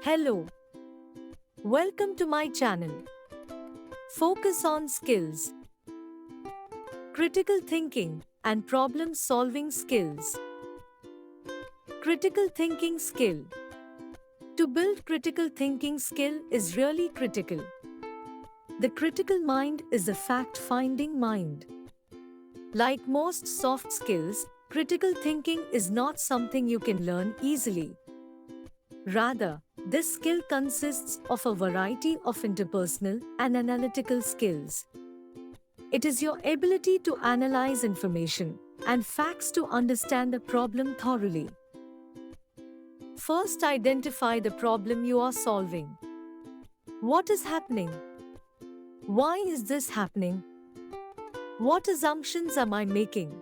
Hello, welcome to my channel. Focus on skills, critical thinking, and problem solving skills. Critical thinking skill. To build critical thinking skill is really critical. The critical mind is a fact-finding mind. Like most soft skills, critical thinking is not something you can learn easily. Rather, this skill consists of a variety of interpersonal and analytical skills. It is your ability to analyze information and facts to understand a problem thoroughly. First, identify the problem you are solving. What is happening? Why is this happening? What assumptions am I making?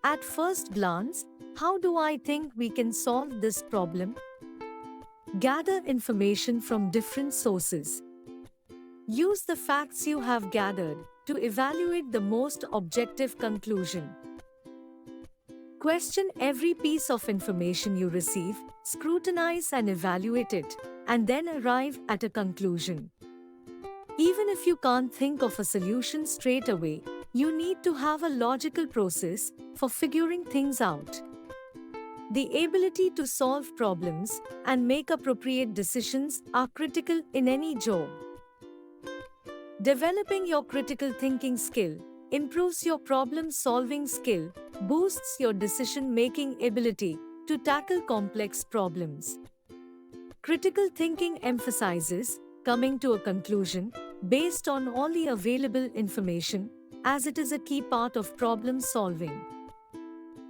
At first glance, how do I think we can solve this problem? Gather information from different sources. Use the facts you have gathered to evaluate the most objective conclusion. Question every piece of information you receive, scrutinize and evaluate it, and then arrive at a conclusion. Even if you can't think of a solution straight away, you need to have a logical process for figuring things out. The ability to solve problems and make appropriate decisions are critical in any job. Developing your critical thinking skill improves your problem-solving skill, boosts your decision-making ability to tackle complex problems. Critical thinking emphasizes coming to a conclusion based on all the available information, as it is a key part of problem solving.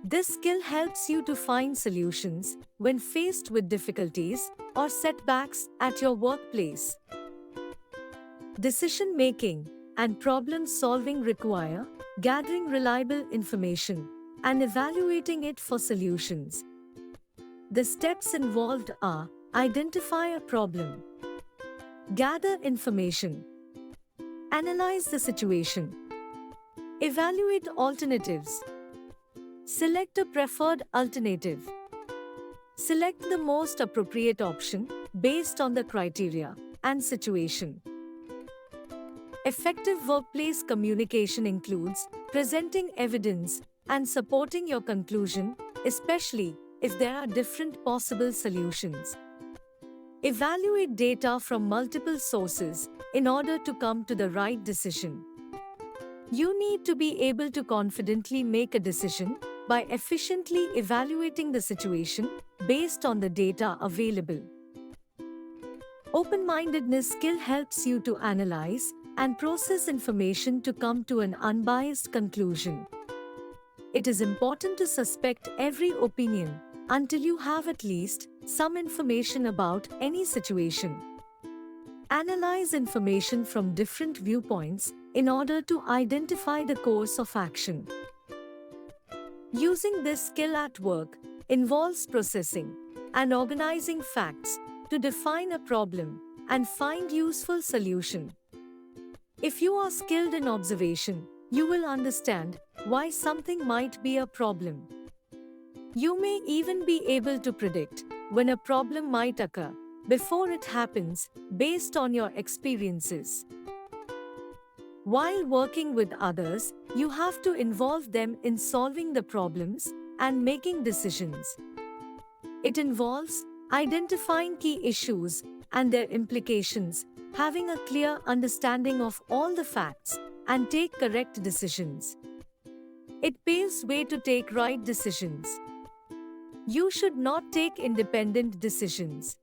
This skill helps you to find solutions when faced with difficulties or setbacks at your workplace. Decision-making and problem-solving require gathering reliable information and evaluating it for solutions. The steps involved are: identify a problem, gather information, analyze the situation, evaluate alternatives, select a preferred alternative. Select the most appropriate option based on the criteria and situation. Effective workplace communication includes presenting evidence and supporting your conclusion, especially if there are different possible solutions. Evaluate data from multiple sources in order to come to the right decision. You need to be able to confidently make a decision by efficiently evaluating the situation based on the data available. Open-mindedness skill helps you to analyze and process information to come to an unbiased conclusion. It is important to suspect every opinion until you have at least some information about any situation. Analyze information from different viewpoints in order to identify the course of action. Using this skill at work involves processing and organizing facts to define a problem and find useful solution. If you are skilled in observation, you will understand why something might be a problem. You may even be able to predict when a problem might occur before it happens based on your experiences. While working with others, you have to involve them in solving the problems and making decisions. It involves identifying key issues and their implications, having a clear understanding of all the facts, and take correct decisions. It paves way to take right decisions. You should not take independent decisions.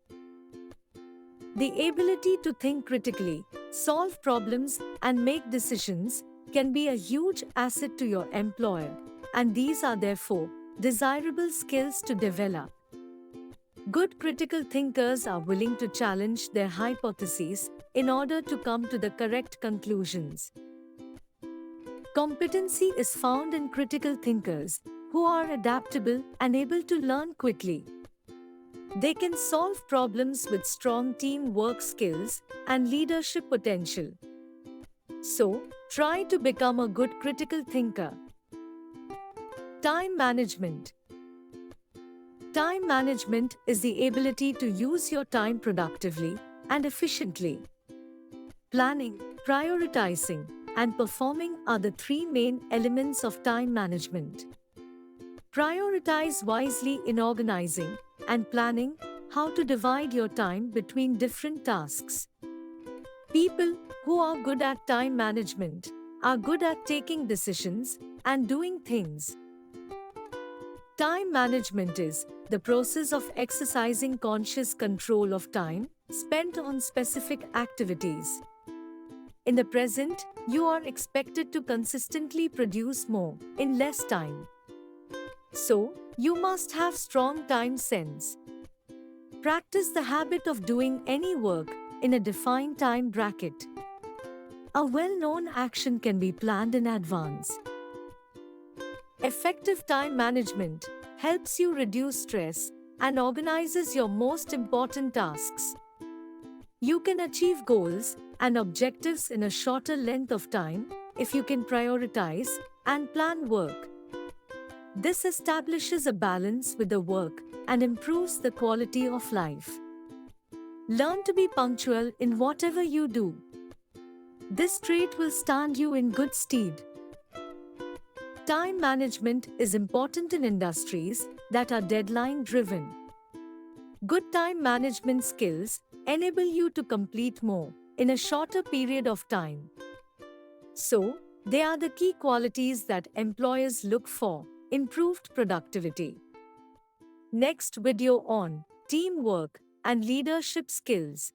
The ability to think critically, solve problems, and make decisions can be a huge asset to your employer, and these are therefore desirable skills to develop. Good critical thinkers are willing to challenge their hypotheses in order to come to the correct conclusions. Competency is found in critical thinkers who are adaptable and able to learn quickly. They can solve problems with strong teamwork skills and leadership potential. So, try to become a good critical thinker. Time management. Time management is the ability to use your time productively and efficiently. Planning, prioritizing, and performing are the three main elements of time management. Prioritize wisely in organizing and planning how to divide your time between different tasks. People who are good at time management are good at taking decisions and doing things. Time management is the process of exercising conscious control of time spent on specific activities. In the present, you are expected to consistently produce more in less time. So, you must have strong time sense. Practice the habit of doing any work in a defined time bracket. A well-known action can be planned in advance. Effective time management helps you reduce stress and organizes your most important tasks. You can achieve goals and objectives in a shorter length of time if you can prioritize and plan work. This establishes a balance with the work and improves the quality of life. Learn to be punctual in whatever you do. This trait will stand you in good stead. Time management is important in industries that are deadline driven. Good time management skills enable you to complete more in a shorter period of time. So, they are the key qualities that employers look for: improved productivity. Next video on teamwork and leadership skills.